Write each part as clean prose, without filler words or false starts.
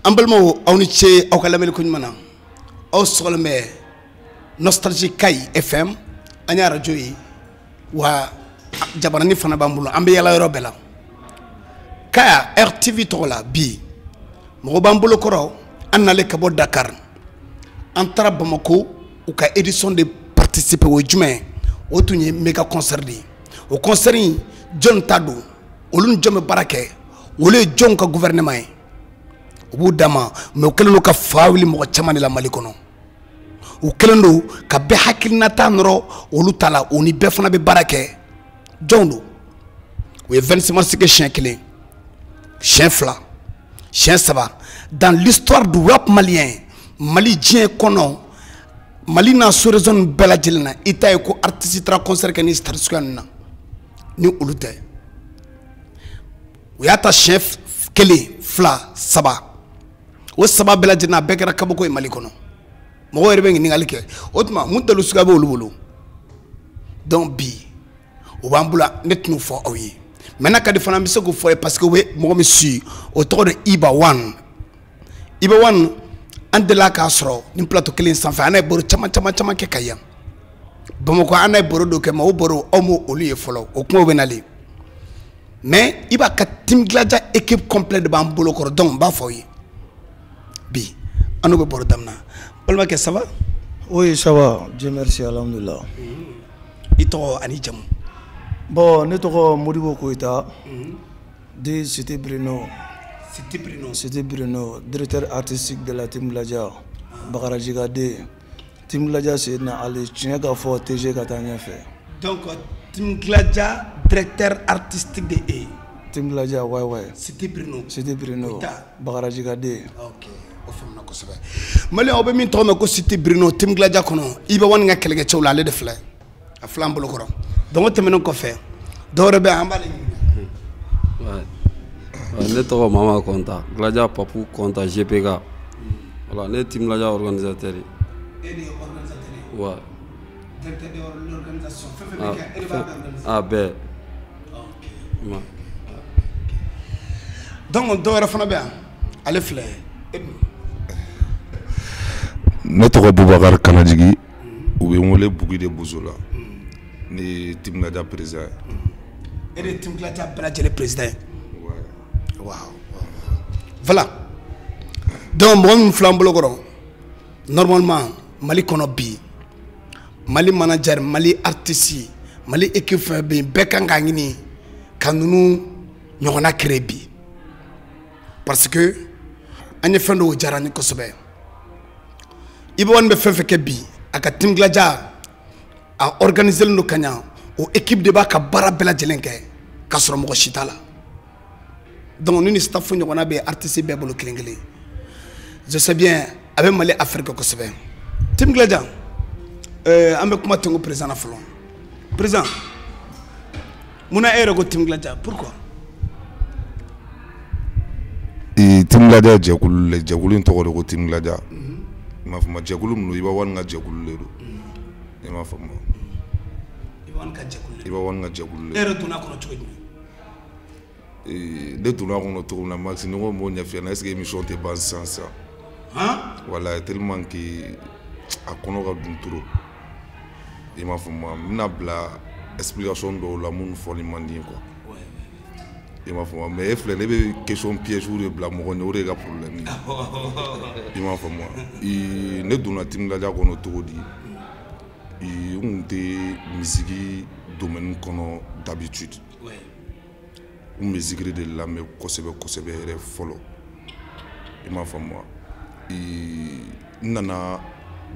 Ambalmo auniche au kalamel kunmana. Au solme nostalgie kai FM anya radio yi wa jabarani fana bambulo ambe yala robela. Kaya RTV tola bi. Mo bambulo koro anale kabo Dakar. Antara Bamako ou ka édition de participer au juin au tunye méga concert di. Au concert John Tado olun jome barake ole John ka gouvernement o dama me o keleno ka faawli mo chamani la malikono o keleno ka be hakilna tanro olu tala oni be fana be barake John do o 26 mars que chien clé chien fla chien saba dans l'histoire du rap malien Mali dien kono Mali na sous raison bela jelena ita ko artiste tra concert que ni star na ni ulute uyata chef kele fla saba o saba bela jelena bekera kaboko e Mali kono mo rebe ngi ngalike otma muntalu suga be olubulu donc bi o bambula net nous fo oyi maintenant ka defana biso ko fo parce que we mo monsieur autour de Iba One andela ka soro ni plateau kelin sanfa anay boro chama ke kaya bamako anay boro do ke ma o boro o mo oliye folo o ko benali mais iba ka Tim Gladia équipe complète de bambolo ko don ba foyi bi anu be boro damna balma ke ça va? Oui, ça va, Dieu merci, alhamdulillah. Ito ani jam Bon, ne to Modibo Koita de Cité Bruno. C'était Bruno, directeur artistique de la Tim Gladia. Bakaraji Gade. Tim Gladia c'est na ali chinga fo TG katanya fait. Donc Tim Gladia directeur artistique de E. Tim Gladia ouais. C'était Bruno. Bakaraji Gade. OK. O femme ko sebe. Mali obe min to ko Cité Bruno Tim Gladia kono. Iba wan nga kelge chawla le def la. A flambo ko. Donc temeno ko fe. Dore be ambale. Ouais. Ne tɔgɔ Mama Konta, Gladia Papu Konta GPK. Voilà, ne Tim Gladia organisateur. Et les organisateurs. Ouais. Directeur de l'organisation. Ah ben. OK. Donc on fana bien. Allez fleur. Ne tɔgɔ Boubacar Kanadjigi ou bien wele Bougi de Bouzola. Ni Tim Gladia président. Et les Tim Gladia Bradjele président. Wow. Voilà. Donc, mon flambeau, normalement, Mali konobi, Mali manager, Mali artiste, Mali équipe, Bekangangini, Kanunu, Nyona Krebi. Parce que, on est fait de Jarani Kosobe. Ibo be fait kebi, aka Tim Gladia a organisé le Kanya, ou équipe de Baka Barabella Jelenke, Kasromo Chitala. Donc nous staff on a des artistes bébolo klingeli. Je sais bien avec Mali Afrique ko sebe. Tim Gladia ambe kuma tengo président na folo. Président muna ere go Tim Gladia pourquoi? Et Tim Gladia jagulu to go Tim Gladia. Ma fama jagulu no Iba One nga jagulu le do. E ma fama. Iba One nga jagulu. Ere tuna ko choji. De tout le monde autour de la max, nous avons fait une émission de base sans ça. Voilà, tellement que à Konoga Dunturo. Il m'a fait une explication de la monde folie mandi quoi. Il m'a fait mais les questions pièges ou les blagues on aurait des problèmes. Il m'a fait moi. Il ne donne Tim Gladia qu'on autour dit. Il ont des musiques domaine qu'on d'habitude. Musique de la mais kosebe follow il m'a fait moi nana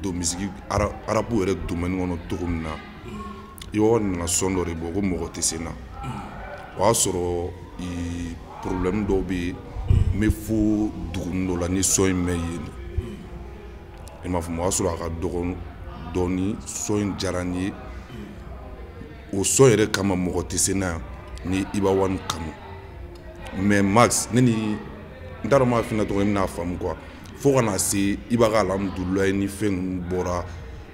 do musique arabu ere domaine wono tourna yo na sono re bogo mo tesena wa soro problème do bi me fo dugundo la ni soy meyeni il m'a fait moi soro aka dogon doni soy jarani o soy ere kama mo tesena ni Iba One kanu mais Max neni ndaro ma fina to na fam quoi fo kana se Iba ga alhamdulillah ni fen bora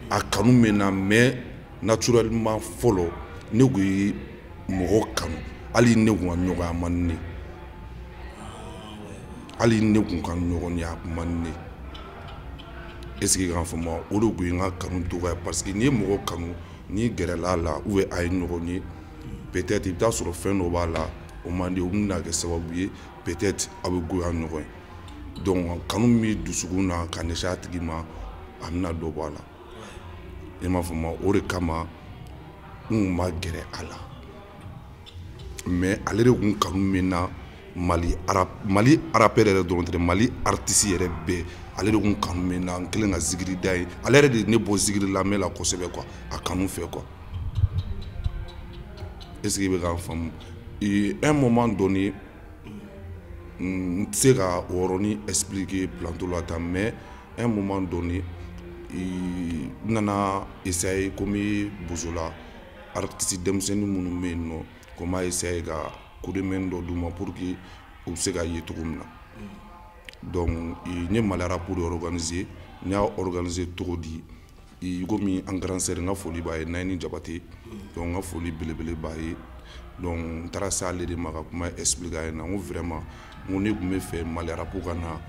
a kanu mena mais naturellement follow ne gui mo kanu ali ne gwa nyoga manni hali ne kun ka ɲɔgɔn ye a kun man ne est-ce que k'a faamu o de kun ye n ka kanu dɔgɔya parce que n'i ye mɔgɔ kanu n'i gɛrɛla a la ou bien a ye ɲɔgɔn ye peut-être i bɛ taa sɔrɔ fɛn dɔ b'a la o man di o bɛna kɛ sababu ye peut-être a bɛ goya ɲɔgɔn ye donc kanu min bɛ dusukun na ka ɲɛsin a tigi ma a bɛna dɔ bɔ a la i m'a faamu o de kama n kun ma gɛrɛ a la mais ale de kun kanu min na Mali rappeur yɛrɛ dɔrɔn tɛ Mali artiste yɛrɛ bɛɛ ale de kun kanu min na n kelen ka zikiri da ye ale yɛrɛ de ne bɔ zikiri lamɛn la kosɛbɛ quoi a kanu fɛ quoi est-ce que i bɛ k'a faamu un moment donné n tɛ se ka o yɔrɔnin expliquer plateau la tan mais un moment donné n nana essayer komi bozola artiste denmisɛnnin minnu bɛ yen nɔ ko n b'a essayer ka coup de main dɔ d'u ma pour que u bɛ se ka ye cogo min na donc n ye Mali rap de organiser n y'a organiser cogo di komi an grand sœur n ka foli b'a ye Nayini Jabate donc n ka foli belebele b'a ye donc n taara se ale de ma ka kuma expliquer a ɲɛna n ko vraiment n ko ne tun bɛ fɛ Mali rap ka na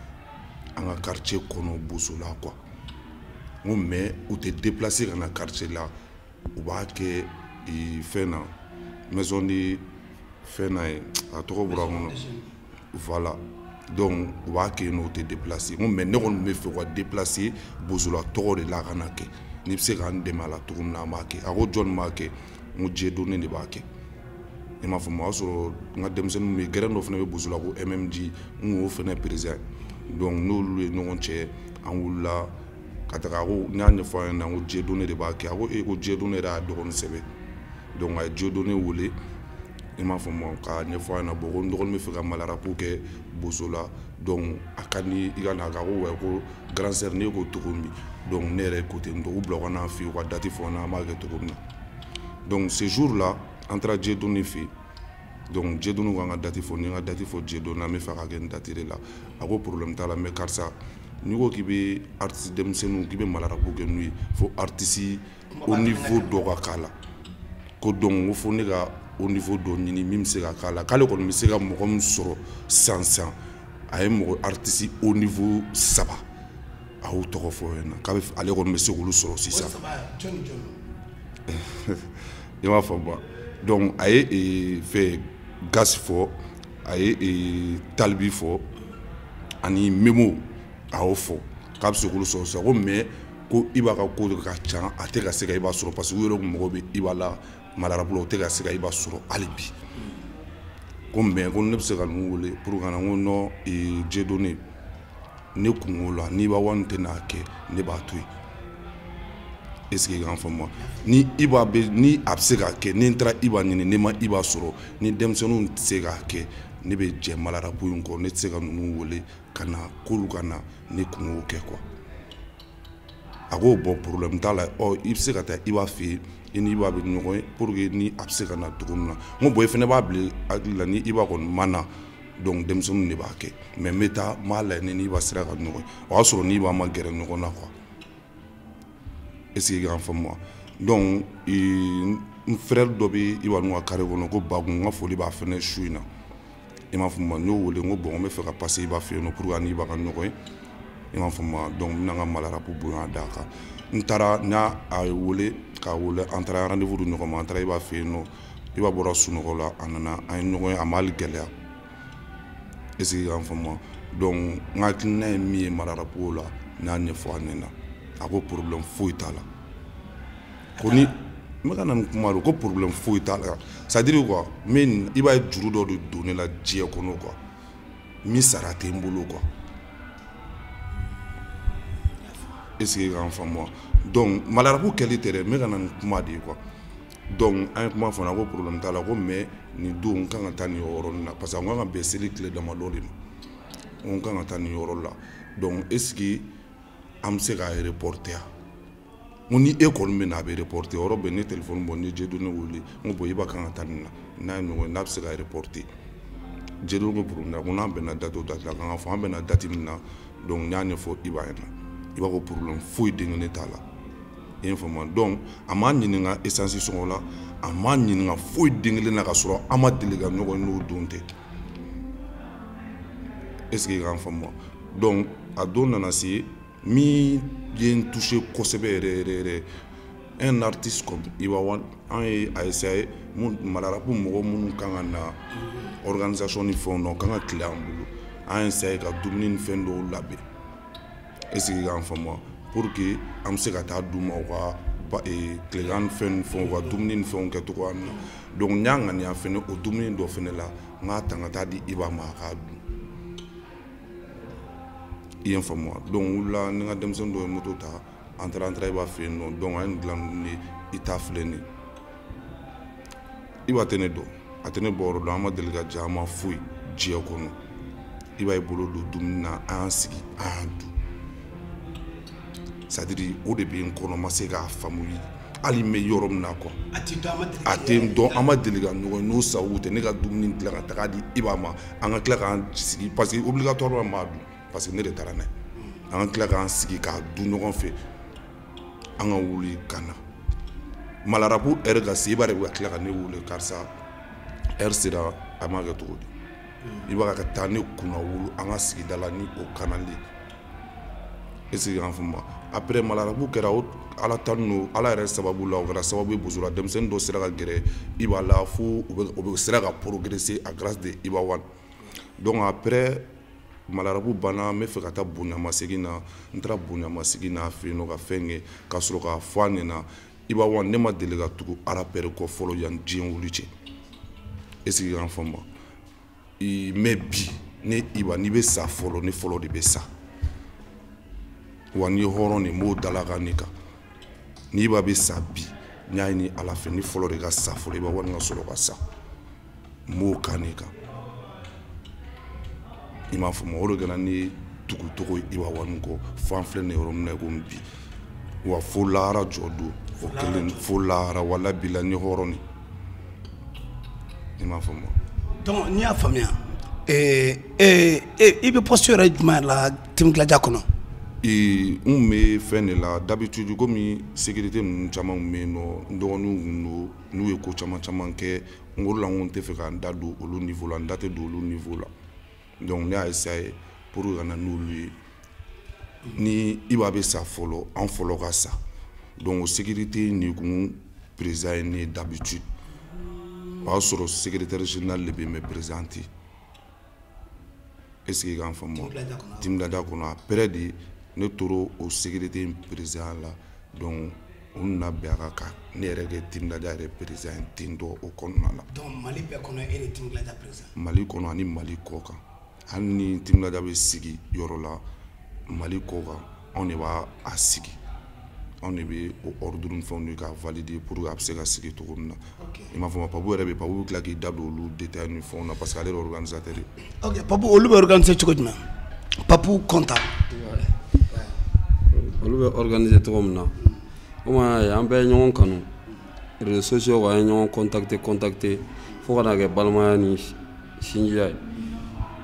an ka quartier kɔnɔ Bozola quoi n ko mais u tɛ déplacer ka na quartier la u b'a kɛ fɛn na maison de fɛn na ye a tɔgɔ bɔra n kɔnɔ voilà donc u b'a kɛ yen nɔ u tɛ déplacer n ko mais ne kɔni bɛ fɛ ka déplacer Bozola tɔgɔ de la a kana kɛ n'i bɛ se k'an dɛmɛ a la cogo min na an b'a kɛ a ko jɔnni b'a kɛ n ko Dieu donné de b'a kɛ i m'a faamu o y'a sɔrɔ n ka denmisɛnninw bɛ gɛrɛn dɔ fana bɛ Bozola ko MMG n k'o fana président donc n'olu ye ɲɔgɔn cɛ an wulila ka taga a ko n y'a ɲɛfɔ a ɲɛna ko Dieu donné de b'a kɛ a ko ko Dieu donné yɛrɛ y'a dɔgɔnin sɛbɛn donc a ye Dieu donné wele i m'a faamu k'a ɲɛfɔ a ɲɛna bon ko n dɔgɔnin bɛ fɛ ka Mali rap kɛ Bozola donc a ka di i ka na a ko ouais ko grand sœur ne ko cogo min donc ne yɛrɛ ko ten donc u bila u ka na fɛ yen u ka date fɔ an na an b'a kɛ cogo min na donc ce jour là an taara Dieu donné fɛ yen donc Dieu donné ko an ka date fɔ ni n ka date fɔ Dieu donné an bɛ fɛ ka kɛ nin date de la a ko problème t'a la mais karisa n'i ko k'i bɛ artiste denmisɛnninw k'i bɛ Mali rap kɛ n'u ye fo artiste au niveau dɔ ka k'a la ko donc ko fo ne ka au niveau dɔ ɲini min bɛ se ka k'a la k'ale kɔni bɛ se ka mɔgɔ min sɔrɔ sisan a ye mɔgɔ artiste au niveau 3 a y'o tɔgɔ fɔ yen na k'a bɛ ale kɔni bɛ se k'olu sɔrɔ sisan i m'a faamu donc a ye fɛ Gas fɔ a ye Talibi fɔ ani Memo a y'o fɔ k'a bɛ se k'olu sɔrɔ sisan ko mais ko Iba ka ko ka ca a tɛ ka se ka Iba sɔrɔ parce que u yɛrɛ kun mago bɛ Iba la Mali rap la o tɛ ka se ka Iba sɔrɔ hali bi ko mais ko ne bɛ se ka ninnu wele pour que na ko non Dieu donné ne kungo la ni Iba wani tɛ n'a kɛ ne b'a to yen est-ce que i k'an faamu ni Iba bɛ ni a bɛ se k'a kɛ ni n taara Iba ɲini ne ma Iba sɔrɔ ni denmisɛnninw tɛ se k'a kɛ ne bɛ jɛ Mali rap in kɔ ne tɛ se ka ninnu wele ka na k'olu ka na ne kungo kɛ quoi a ko bon problème t'a la i bɛ se ka taa Iba fɛ yen i ni Iba bɛ ɲɔgɔn ye pour que ni a bɛ se ka na cogo min na n ko bon i fana b'a bila hakili la ni Iba kɔni ma na donc denmisɛnninw de b'a kɛ mais n bɛ taa n b'a lajɛ ni Iba sera ka ɲɔgɔn ye o y'a sɔrɔ ni Iba ma gɛrɛ ɲɔgɔn na quoi est-ce que i k'an faamu donc n frère dɔ bɛ Iba n'u ka carré kɔnɔ ko Bakun n ka foli b'a fana su in na i m'a faamu n y'o wele n ko bon n bɛ fɛ ka passer Iba fɛ yen nɔ pour que ani Iba ka ɲɔgɔn ye i m'a faamu donc n bɛna n ka Mali rap bonya d'a kan n taara n y'a wele k'a wele an taara rendez-vous di ɲɔgɔn ma an taara Iba fɛ yen nɔ Iba bɔra sunɔgɔ la a nana an ye ɲɔgɔn ye a ma hali gɛlɛya est-ce que i k'an faamu donc n ka hakilina ye min ye Mali rap la n y'a ɲɛfɔ a ɲɛna a ko problème foyi t'a la ko ni n bɛ ka na nin kuma de ko problème foyi t'a la c'est à dire quoi mais i b'a ye juru dɔ de don ne la diɲɛ kɔnɔ quoi min sara tɛ n bolo quoi est-ce que i k'an faamu donc Mali rap kɛli tɛ dɛ n bɛ ka na nin kuma de ye quoi donc an ye kuma fɔ n na ko problème t'a la ko mais nin don n kan ka taa nin yɔrɔnin na parce que n kan ka bɛn seli tile damadɔ de ma n kan ka taa nin yɔrɔ la donc est-ce que an bɛ se k'a reporter n ko ni e kɔni bɛ na a bɛ reporter yɔrɔ bɛɛ ne téléphone bɔ ni Dieu donné wele n ko bon Iba kan ka taa nin na n'a ye ɲɔgɔn ye n'a bɛ se k'a reporter Dieu donné ko problème ko n'an bɛnna date o date la k'an ka fɔ an bɛnna date min na donc n y'a ɲɛfɔ Iba ɲɛna Iba ko problème foyi den kelen t'a la i ye n faamu donc a m'a ɲininka essence sɔngɔ la a m'a ɲininka foyi den kelen na ka sɔrɔ an ma deli ka ɲɔgɔn ye n'o don tɛ est-ce que grand femme donc a don nana se mi bien touché kosɛbɛ un artiste comme Ibawan a essayé malarabu mɔgɔ minnu kan ka na organisation ni fɛnw na kan ka tile an bolo a essayé ka dumuni ni fɛn dɔw labɛn est-ce que grand femme pour que an bɛ se ka taa d'u ma u ka tilegan fɛn ni fɛnw u ka dumuni ni fɛnw kɛ cogoya min na donc n y'a ŋaniya fɛnɛ o dumuni dɔ fɛnɛ la n k'a ta ka taa di Iba ma a k'a dun i ye n faamuya donc wulila ni n ka denmisɛnnin dɔ ye moto ta an taara Iba fɛ yen nɔ donc an ye nin dilan ni i ta filɛ nin Iba tɛ ne dɔn a tɛ ne bɔ yɔrɔ dɔn an ma deli ka ja an ma foyi diɲɛ kɔnɔ Iba ye bolo don dumuni na an y'an sigi an y'a dun c'est à dire o de bɛ n kɔnɔ ma se k'a faamu hali n bɛ yɔrɔ min na quoi a tɛ n dɔn an ma deli ka ɲɔgɔn n'o sababu tɛ ne ka dumuni dilan ka taga di Iba ma an ka tila k'an sigi parce que obligatoirement n b'a dun parce que ne de taara n'a ye an ka tila k'an sigi k'a dun ɲɔgɔn fɛ an ka wuli ka na malarabu heure ka se Iba de bɛ ka tila ka ne wele karisa heure sera a m'a kɛ cogo di Iba ka taa ne kunna wolo an ka sigida la ni o kanali est-ce que an faamuya après malarabu kɛra o ala tan n'o ala yɛrɛ sababu la o kɛra sababu ye bozola denmisɛnnin dɔ sera ka gɛrɛ Iba la fo u bɛ sera ka progresser à grâce de Ibawan donc après malarabu banna n bɛ fɛ ka taa bonyamasegin na n taara bonyamasegin na a fɛ yen nɔ ka fɛn kɛ ka sɔrɔ k'a fɔ a ɲɛna Ibawan ne ma deli ka tugu rapper kɔ fɔlɔ yan diɲɛ wuli cɛ est-ce que an faamuya mais bi ne Iba n'i bɛ sa fɔlɔ ne fɔlɔ de bɛ sa wa n'i ye hɔrɔn de m'o dalakan ne kan ni Iba bɛ sa bi n y'a ɲini ala fɛ ni fɔlɔ de ka sa fɔlɔ Ibawan ka sɔrɔ ka sa m'o kan ne kan i m'a faamu o de kɛra ni tugutogo Ibawan kɔ fo an filɛ nin yɔrɔ min na ko bi wa fo lahara jɔ don o kelen fo lahara wala bila ni hɔrɔn i m'a faamu donc n'i y'a faamuya i bɛ poste yɛrɛ jumɛn la Team Gladia kɔnɔ n bɛ fɛn de la d'habitude komi sécurité ninnu caman bɛ yen nɔ n dɔgɔninw kun don n'u ye ko caman caman kɛ n ko la n ko n tɛ fɛ ka n da don olu niveau la n da tɛ don olu niveau la donc ne y'a essayé pour ka na n'olu ye ni Iba bɛ sa fɔlɔ an fɔlɔ ka sa donc o sécurité ni kun président ye ne ye d'habitude o y'a sɔrɔ secrétaire général de bɛ yen mais président tɛ est-ce que i k'an faamu Team Gladia kɔnɔ après de ne tora o sécurité président la donc o nana bɛn a kan ka ne yɛrɛ kɛ Team Gladia yɛrɛ président ye ten tɔ o kɔnɔna la donc Mali bɛɛ kɔnɔ e de Team Gladia président Mali kɔnɔ ani Mali kɔ kan hali ni Team Gladia bɛ sigi yɔrɔ la Mali kɔ kan anw de b'a sigi anw de bɛ o ordre ni fɛnw de ka valider pour que a bɛ se ka sigi cogo min na i m'a faamu Papu yɛrɛ bɛ Papu bɛ tila k'i da don olu détails ni fɛnw na parce que ale de ye organisateur ye ok Papu olu bɛ organiser cogo jumɛn Papu Konta olu bɛ organiser cogo min na komi an bɛɛ ye ɲɔgɔn kanu réseaux sociaux kan an ye ɲɔgɔn contacter fo ka na kɛ balimaya ni sinjiya ye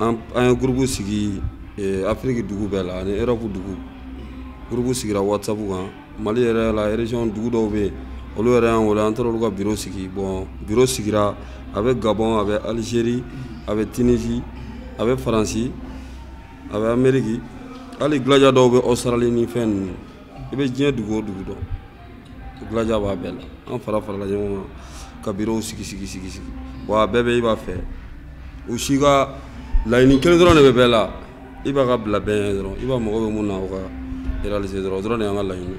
an ye groupe sigi Afrique dugu bɛɛ la ani Europe dugu groupe sigira WhatsApp kan Mali yɛrɛ la région dugu dɔw bɛ yen olu yɛrɛ y'an wele an taara olu ka bureau sigi bon bureau sigira a bɛ Gabon a bɛ Algérie a bɛ Tunisie a bɛ Faransi a bɛ Amérique hali Gladia dɔw bɛ Australie ni fɛn ninnu i bɛ diɲɛ dugu o dugu dɔn Gladia b'a bɛɛ la an farala ɲɔgɔn kan ka bureau sigi wa a bɛɛ bɛ Iba fɛ u si ka laɲini kelen dɔrɔn de bɛ bɛɛ la Iba ka bila bɛɛ ɲɛ dɔrɔn Iba mago bɛ mun na o ka réaliser dɔrɔn de y'an ka laɲini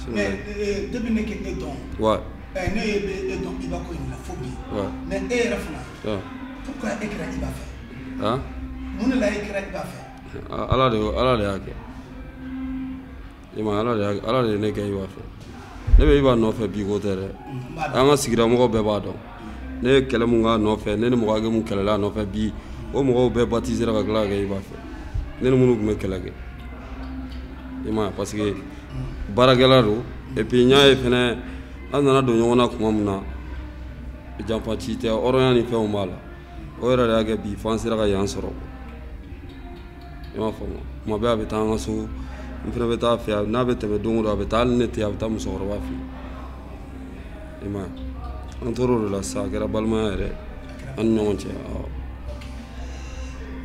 mais depuis ne kɛ e dɔn ouais ne ye e dɔn Iba ko in na fo bi mais e yɛrɛ fana pourquoi e kɛra Iba fɛ mun de la e kɛra Iba fɛ ala de y'a kɛ i ma ala de ye ne kɛ Iba fɛ ne bɛ Iba nɔfɛ bi ko tɛ dɛ an ka sigida mɔgɔw bɛɛ b'a dɔn ne ye kɛlɛ mun k'a nɔfɛ ne ni mɔgɔ hakɛ mun kɛlɛla a nɔfɛ bi o mɔgɔw bɛɛ baptisera ka tila ka kɛ Iba fɛ ne ni minnu tun bɛ kɛlɛ kɛ i ma parce que baarakɛla don et puis n y'a ye fɛnɛ an nana don ɲɔgɔn na tuma min na janfa ci tɛ hɔrɔnya ni fɛnw b'a la o yɛrɛ de y'a kɛ bi fo an sera ka yan sɔrɔ i m'a faamu tuma bɛɛ a bɛ taa an ka so n fɛnɛ bɛ taa fɛ n'a bɛ tɛmɛ don o don a bɛ taa hali ne tɛ a bɛ taa musokɔrɔba fɛ i ma an tor'o de la sisan a kɛra balimaya yɛrɛ an ni ɲɔgɔn cɛ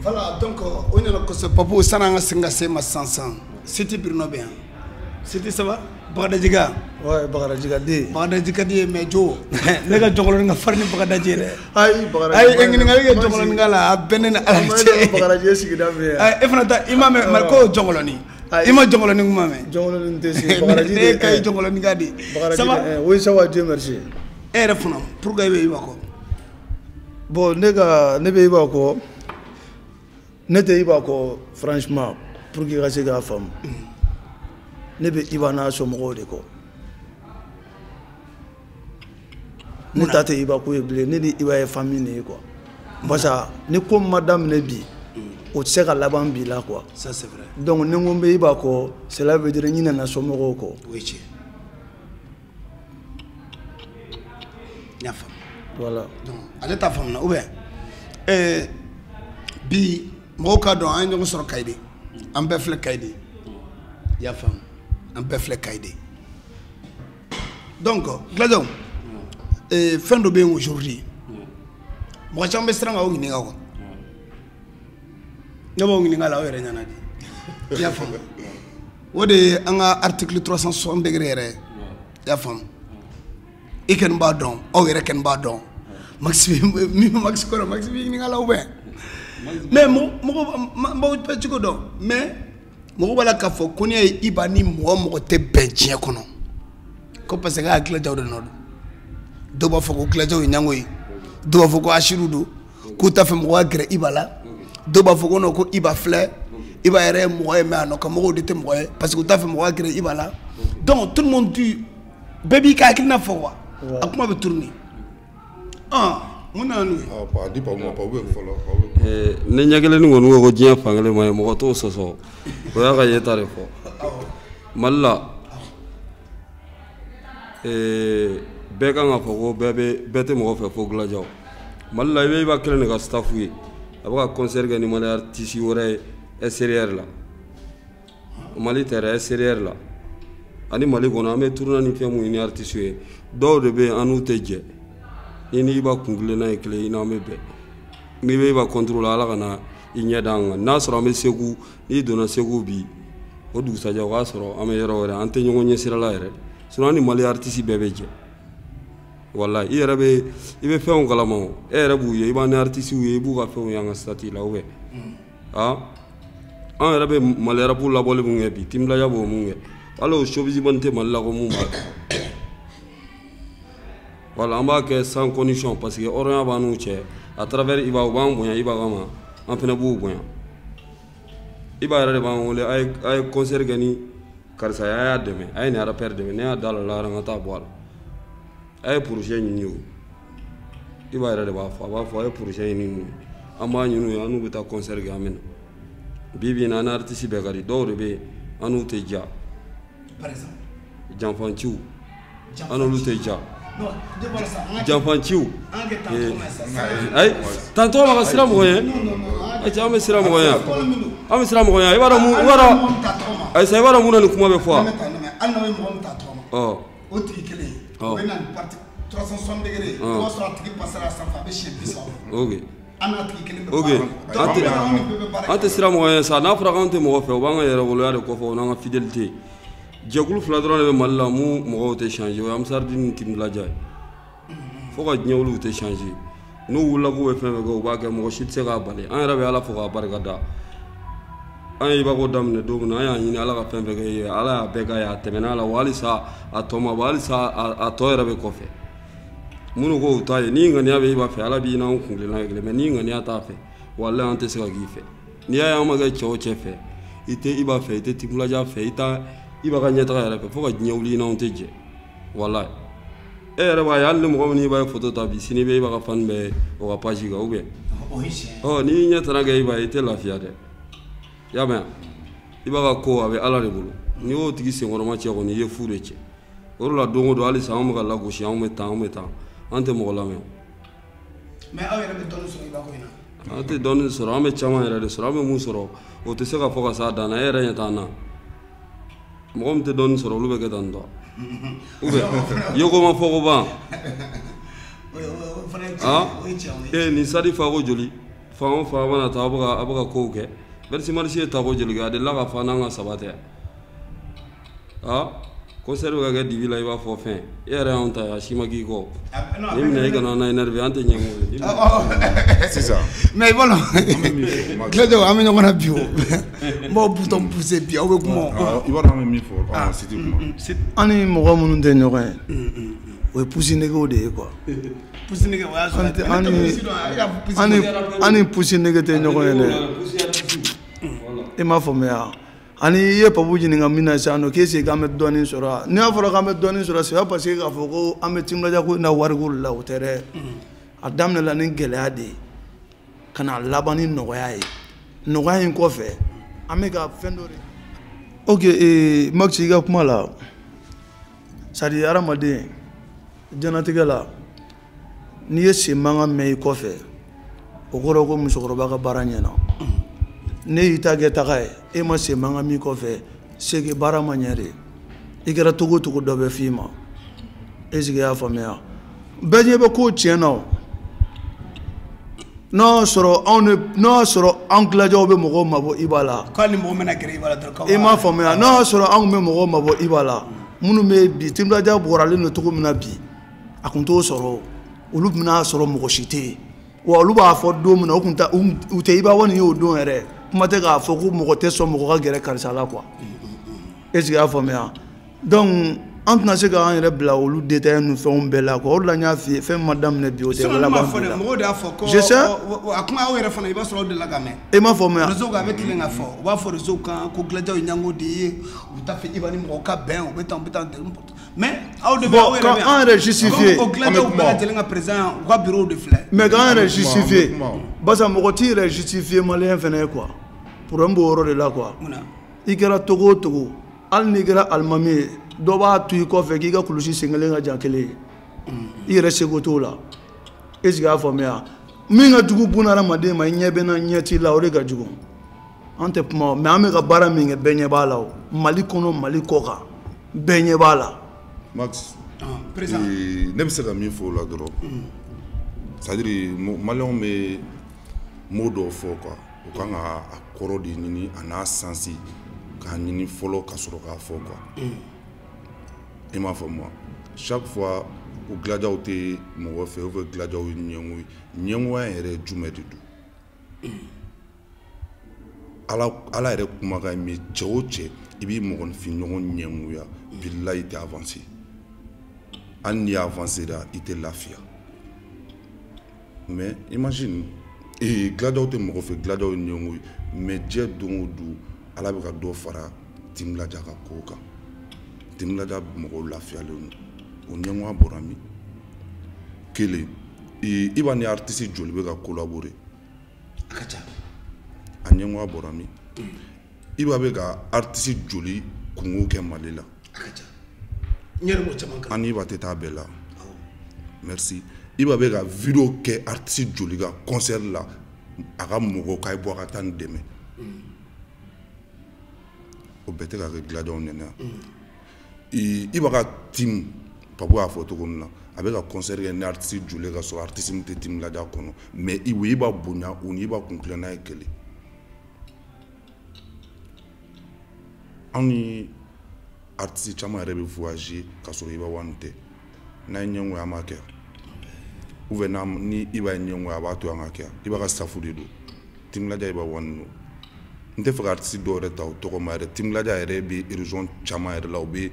Voilà, donc on est là que ce papa Sananga Singase ma sansan. C'était Bruno bien. C'était ça va? Bagadajiga. Ouais, Bagadajiga de. Bagadajiga de mais Jo. Les gars jongolon nga farni Bagadaji de. Ay Bagadajiga. Ay engini nga jongolon nga la benen alache. Bagadaji sigida be. Ay efnata imam marko jongoloni. Ima jongoloni ngumame. Jongoloni tesi Bagadaji de kay jongoloni ngadi. Ça va? Oui, ça va, Dieu merci. Eh refuno pour gay be ibako. Bon, ne be ibako. Ne te ibako franchement pour que rase ga femme. Ne be ibana so mo de ko. Ne tate ibako e ble ne di iba e famille ne quoi. Parce que ne comme madame ne bi o se ka laban bi la quoi. Ça c'est vrai. Donc ne ngombe ibako cela veut dire ni na so mo ko. Oui, ci. Ya femme. Voilà. Donc, allez ta femme là ou bien bi moka do an ngi sor kaydi am befle kaydi ya femme am befle kaydi donc glado fin de bien aujourd'hui mo chambe stranga o ngi ngawo ngabo ngi ngala o yere nyana di ya femme wode anga article 360 degré re ya femme iken ba don o yere ken ba don maxi mi maxi ko maxi ngi ngala o ben mais mo petit ko do mais mo bala ka fo koni e ibani mo te benjie kono ko parce que akla jawdo no do ba fo ko kla jaw nyangoy do ba fo ko ashirudu ko ta fe mo agre ibala do ba fo ko no ko iba fleur iba ere mo e ma no ko mo de te mo parce que ta fe mo agre ibala donc tout le monde dit baby ka akina fo wa akuma be tourner ne ɲagɛlɛ ni kɔni ko diɲɛ fankelen ma ye mɔgɔ t'o sɔsɔ o y'a ka yeta de fɔ mali la bɛɛ kan ka fɔ ko bɛɛ tɛ mɔgɔ fɛ fo gilajaw mali la i b'a kelen de ka staff ye a bɛ ka concert kɛ ni mali artiste wɛrɛ ye extérieur la mali tɛ dɛ extérieur la ani mali kɔnɔ an bɛ tournoi ni fɛn mun ni artiste ye dɔw de bɛ yen an n'u tɛ jɛ ni ba kungilenna ye kelen ina me bɛɛ n'i bɛ ba contrôle ala ka na i ɲɛ da an kan n'a sɔrɔ an bɛ segu n'i donna segu bi o dugusajɛ o b'a sɔrɔ an bɛ yɔrɔ wɛrɛ an tɛ ɲɔgɔn ɲɛ sira la yɛrɛ sinon an ni mali artiste bɛɛ bɛ jɛ walayi i yɛrɛ bɛ i bɛ fɛnw kalama o e yɛrɛ b'u ye i b'an ni artiste ye i b'u ka fɛnw ye an ka stati la ou bien an yɛrɛ bɛ mali arabu labɔli mun kɛ bi Timinadiya b'o mun kɛ hali o showbiz bɔn tɛ mali la ko mun b'a kɛ voilà on b'a kɛ sans condition parce que hɔrɔnya b'an n'u cɛ à travers i b'a u b'an bonya i b'a kama an fana b'u bonya i b'a yɛrɛ de b'an wele a ye concert kɛ ni karisa ye a y'a dɛmɛ a ye nin rappeur dɛmɛ ne y'a da la lahara n ka taa bɔ a la a ye projet ɲini o i b'a yɛrɛ de b'a fɔ a b'a fɔ a ye projet ɲini n'u ye an b'a ɲini u ye an n'u bɛ taa concert kɛ an bɛ na bi bi in na an ni artiste bɛɛ ka di dɔw de bɛ yen an n'u tɛ ja janfanciw an n'olu tɛ ja janfanciw ayi tantôt ma ka sira mɔgɔ ye an bɛ sira mɔgɔ ye an bɛ sira mɔgɔ ye i b'a dɔn mun ayisa i b'a dɔn mun na nin kuma bɛ fɔ o tigi kelen o bɛ na ni parti 360 degré o b'a sɔrɔ a tigi passera a sanfɛ a bɛ siɲɛ 30 ok an n'a tigi kelen bɛ ok an tɛ sira mɔgɔ ye sa n'a fɔra k'an tɛ mɔgɔ fɛ o b'an ka yɛrɛwoloya de kɔfɛ o n'an ka fidélité jɛkulu fila dɔrɔn de bɛ mali la mun mɔgɔw tɛ changer o ye Amsaridini ni Timinadiya ye fo ka diɲɛ wuli u tɛ changer n'u wulila k'u bɛ fɛn fɛn kɛ u b'a kɛ mɔgɔ si tɛ se k'a bali an yɛrɛ bɛ ala fo k'a barika da an ye ibako daminɛ don min na an y'a ɲini ala ka fɛn fɛn kɛ ye ala y'a bɛɛ k'a ye a tɛmɛna la wa halisa a tɔ ma bɔ halisa a tɔ yɛrɛ bɛ kɔfɛ minnu ko u ta ye ni ŋaniya bɛ i b'a fɛ ala b'i n'anw kuntilenna ye kelen mɛ ni ŋaniya t'a fɛ walahi an tɛ se ka k'i fɛ n'i y'a ye an ma kɛ cɛ o cɛ fɛ i tɛ i b'a fɛ i tɛ Timinadiya fɛ i b'a ka ɲɛtaga yɛrɛ fɛ fo ka diɲɛ wuli i n'anw tɛ jɛ walahi e yɛrɛ b'a ye hali ni mɔgɔ min n'i b'a ye photo ta bi sini bɛ i b'a ka fan bɛɛ o ka page kan ou bien n'i y'i ɲɛ tana kɛ i b'a ye i tɛ lafiya dɛ i y'a mɛn i b'a ka ko a bɛ ala de bolo n'i y'o tigi senkɔrɔma cɛ kɔni i ye fu de cɛ o de la don o don halisa anw bɛ ka lagosi anw bɛ tan an tɛ mɔgɔ lamɛn mais aw yɛrɛ bɛ dɔɔnin sɔrɔ ibako in na an tɛ dɔɔnin sɔrɔ an bɛ caman yɛrɛ de sɔrɔ an bɛ mun sɔrɔ o tɛ se ka fɔ ka s'a dan na e yɛrɛ ɲɛ t'an na mɔgɔ min tɛ dɔɔnin sɔrɔ olu bɛ kɛ tan tɔ ou bien yeko ma fɔ ko ban nin sadi fa ko joli fan fa mana ta abaga ko ke bersi marché ta ko jeli ga de la ka fa na nga sabate concert ga divi la iba fo fin yere on ta shimagi ko nimne ga na énervé ante nyengo c'est ça mais voilà claude amenya ngona bio mo bouton pousser bien o ko mo iba na mi fo c'était comment ani mo munun de ñoy o pousser nego de quoi pousser nego wa ani pousser nego te ñoy ne e ma fo me ani ye papu ɲininka min na sisan nɔ k'e se k'an bɛ dɔɔnin sɔrɔ n'i y'a fɔra k'an bɛ dɔɔnin sɔrɔ c'est pas parce que k'a fɔ ko an bɛ timinadiya ko na wariko la o tɛ dɛ a daminɛla ni gɛlɛya de ye ka na laban ni nɔgɔya ye nɔgɔya in kɔfɛ an bɛ ka fɛn dɔ de ok Max i ka kuma la c'est à dire hadamaden diɲɛlatigɛ la n'i ye sen mankan mɛn i kɔfɛ o kɔrɔ ko musokɔrɔba ka baara ɲɛna ne y'i ta kɛ taga ye e ma se mankan min kɔfɛ sege baara ma ɲɛ de i kɛra togo togo dɔ bɛ f'i ma est-ce que i y'a faamuya bɛɛ ɲɛ bɛ ko tiɲɛ na n'o y'a sɔrɔ anw tilajaw bɛ mɔgɔw mabɔ i b'a la k'ali mɔgɔ mɛna gɛrɛ i b'a la dɔrɔn i m'a faamuya n'o y'a sɔrɔ anw bɛ mɔgɔw mabɔ i b'a la minnu bɛ bi timinadiya bɔralen don cogo min na bi a tun t'o sɔrɔ olu bɛna sɔrɔ mɔgɔ si tɛ yen wa olu b'a fɔ don min na u tɛ i b'a wani ye o don yɛrɛ kuma tɛ k'a fɔ ko mɔgɔ tɛ sɔn mɔgɔ ka gɛrɛ karisa la quoi est-ce que i y'a faamuya donc an tɛna se k'an yɛrɛ bila olu détails ni fɛnw bɛɛ la quoi o de la n y'a f'i ye fɛn ma daminɛ bi o tɛ laban bi la mɔgɔw de y'a fɔ ko je sais a kuma aw yɛrɛ fana i b'a sɔrɔ aw de la ka mɛn i m'a faamuya réseau kan a bɛ tilen ka fɔ u b'a fɔ réseau kan ko dilanjaw ye ɲango de ye u t'a fɛ Iba ni mɔgɔw ka bɛn u bɛ tan mais aw de bɛ aw yɛrɛ quand an yɛrɛ justifié o dilanjaw bɛɛ lajɛlen ka président u ka bureau de filɛ mais k'an yɛrɛ justifié barisa mɔgɔ t'i yɛrɛ justifié maliyɛn fana ye quoi problème b'o yɔrɔ de la quoi i kɛra togo o togo hali n'i kɛra alimami ye dɔ b'a to i kɔfɛ k'i ka kulusi sen kelen ka jan kelen ye i yɛrɛ seko t'o la est-ce que i y'a faamuya min ka jugu buna hadamaden ma i ɲɛ bɛ n na ɲɛ t'i la o de ka jugu an tɛ kuma mais an bɛ ka baara min kɛ bɛɛ ɲɛ b'a la o Mali kɔnɔ Mali kɔ kan bɛɛ ɲɛ b'a la Max ne bɛ se ka min fɔ o la dɔrɔn c'est à dire maliyɛnw bɛ mot dɔw fɔ quoi u kan ka a kɔrɔ de ɲini a n'a sansi k'a ɲini fɔlɔ ka sɔrɔ k'a fɔ quoi i m'a fɔ moi chaque fois ko dilanjaw tɛ mɔgɔ fɛ ou bien dilanjaw ye ɲɛngo ye ɲɛngoya yɛrɛ ye jumɛn de don ala yɛrɛ kumakan mais cɛ o cɛ i b'i mɔgɔnifin ɲɔgɔn ɲɛngoya bilahi i tɛ avancer hali n'i avancer la i tɛ lafiya mais imagine dilanjaw tɛ mɔgɔ fɛ dilanjaw ye ɲɛngo ye mais diɲɛ don o don ala bɛ ka dɔ fara timinadiya ka kow kan timinadiya mɔgɔw lafiyalen don o ɲɛngoya bɔra min kelen Iba ni artiste joli bɛ ka collaborer a ka ca a ɲɛngoya bɔra min Iba bɛ ka artiste joli kungo kɛ Mali la a ka ca n yɛrɛ m'o caman kan ani Iba tɛ taa bɛɛ la merci Iba bɛ ka video kɛ artiste joli ka concert la a ka mɔgɔw k'a ye bɔ a ka taa ni dɛmɛ o bɛɛ tɛ ka kɛ dilanjaw nɛnɛ Iba ka team Papu y'a fɔ cogo min na a bɛ ka concert kɛ ni artiste joli ka sɔrɔ artiste min tɛ timinadiya kɔnɔ mais Iba bonya u ni Iba kun tilenna ye kelen anw ni artiste caman yɛrɛ bɛ voyager ka sɔrɔ Iba wani tɛ n'a ye ɲɛngoya an b'a kɛ ou bien ni Iba ye ɲɛngoya a b'a to an ka kɛ Iba ka staff de don timinadiya Iba wani don n tɛ fɛ ka artiste dɔw yɛrɛ ta o tɔgɔ ma yɛrɛ timinadiya yɛrɛ bɛ région caman yɛrɛ la u bɛ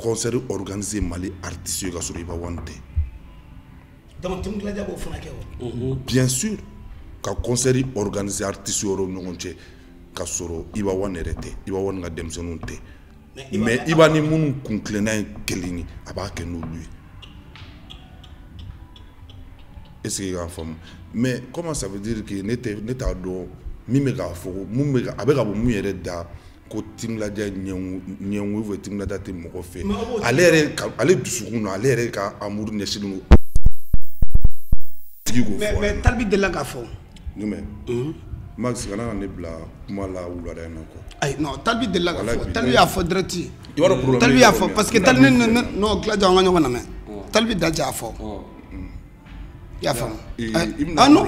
concert organisé Mali artiste ye ka sɔrɔ Iba wani tɛ donc timinadiya b'o fana kɛ o bien sûr ka concert organisé artiste yɔrɔ ni ɲɔgɔn cɛ ka sɔrɔ Iba wani yɛrɛ tɛ Iba wani ka denmisɛnninw tɛ mais Iba ni minnu kun tilenna ye kelen ye a b'a kɛ n'olu ye est-ce que i k'a faamu mais comment ça veut dire que ne t'a dɔn min bɛ k'a fɔ a bɛ ka bɔ mun yɛrɛ da ko timinadiya ɲɛngo ou bien timinadiya tɛ mɔgɔ fɛ ale dusukun na ale yɛrɛ ka amour ɲɛsinnen don tigi k'o fɔ mais Talibi delila k'a fɔ jumɛn Max kana ne bila kuma la wulada in na quoi ayi non Talibi delila k'a fɔ Talibi y'a fɔ direct problème Talibi y'a fɔ parce que Talibi non dilanjaw an ka ɲɔgɔn lamɛn Talibi daja y'a fɔ y'a faamu ah non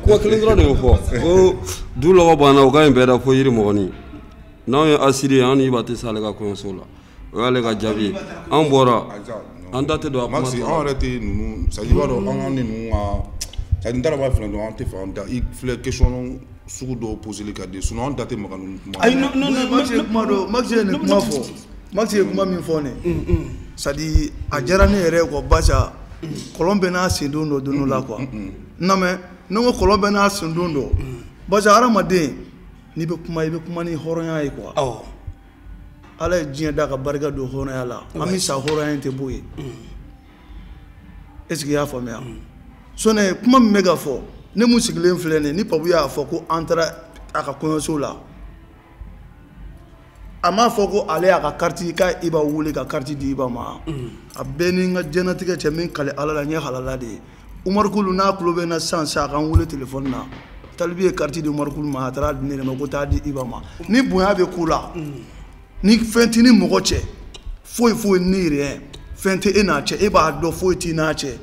quoi kelen dɔrɔn de y'o fɔ ko du lɔgɔ banna o ka ɲi bɛɛ da fo yiri mɔgɔnin n'anw ye asiri an ni ba tɛ s'ale ka kɔɲɔso la o y'ale ka jaabi ye an bɔra an da tɛ don a kuma Maxi an yɛrɛ tɛ ninnu c'est à dire i b'a dɔn an ka ni ninnu ka c'est à dire n t'a dɔn b'a filɛ dɔn an tɛ fɛ an da i filɛ question sugu dɔw poseli ka di sinon an da tɛ maga ninnu kuma ayi non Maxi ye kuma dɔ Maxi ye nin kuma fɔ Maxi ye kuma min fɔ ne c'est à dire a diyara ne yɛrɛ ye quoi barisa kɔlɔn bɛɛ n'a sen don dɔ don dɔ la quoi non mais ne ko kɔlɔn bɛɛ n'a sen don dɔ barisa hadamaden n'i bɛ kuma i bɛ kuma ni hɔrɔnya ye quoi awɔ ala ye diɲɛ da ka barika don hɔrɔnya la an bɛ sa hɔrɔnya in tɛ bɔ yen est-ce que i y'a faamuya sɔnɛ kuma min bɛ ka fɔ ne mun sigilen filɛ nin ye ni papu y'a fɔ ko an taara a ka kɔɲɔso la a m'a fɔ ko ale y'a ka carte k'a Iba wele ka carte di Iba ma a bɛɛ ni n ka diɲɛlatigɛ cɛ min kale ala la n ye halala de ye Umaru Kulu n'a tulo bɛ n na sisan a ka n wele téléphone na Talibi ye carte di Umaru Kulu ma a taara di ne de ma ko taa di Iba ma ni bonya bɛ k'u la ni fɛn t'i ni mɔgɔ cɛ foyi foyi ni rien fɛn tɛ e n'a cɛ e b'a dɔn foyi t'i n'a cɛ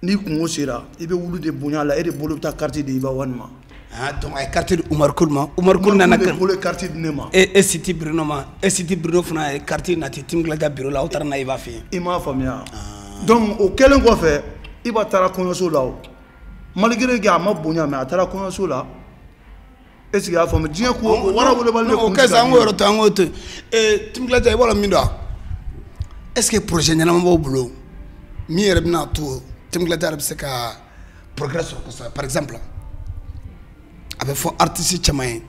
ni kungo sera i bɛ wuli de bonya la e de bolo bɛ taa carte di Iba wani ma donc a ye carte di Umaru Kulu ma Umaru Kulu nana kan bolo carte di ne ma e siti Bruno ma e siti Bruno fana ye carte nati Timglaja bureau la o taara na Iba fɛ yen i m'a faamuya donc o kɛlen kɔfɛ Iba taara kɔɲɔso la o malgré que a ma bonya mais a taara kɔɲɔso la est-ce que i y'a faamu diɲɛ ko wara welebali de kun tɛ ka an k'o yɔrɔ to an k'o to Timglaja i b'a dɔn min don est-ce que projet ɲɛnama b'o bolo min yɛrɛ bɛna to Timglaja yɛrɛ bɛ se ka progrès sɔrɔ kosɛbɛ par exemple a bɛ fɔ artiste caman ye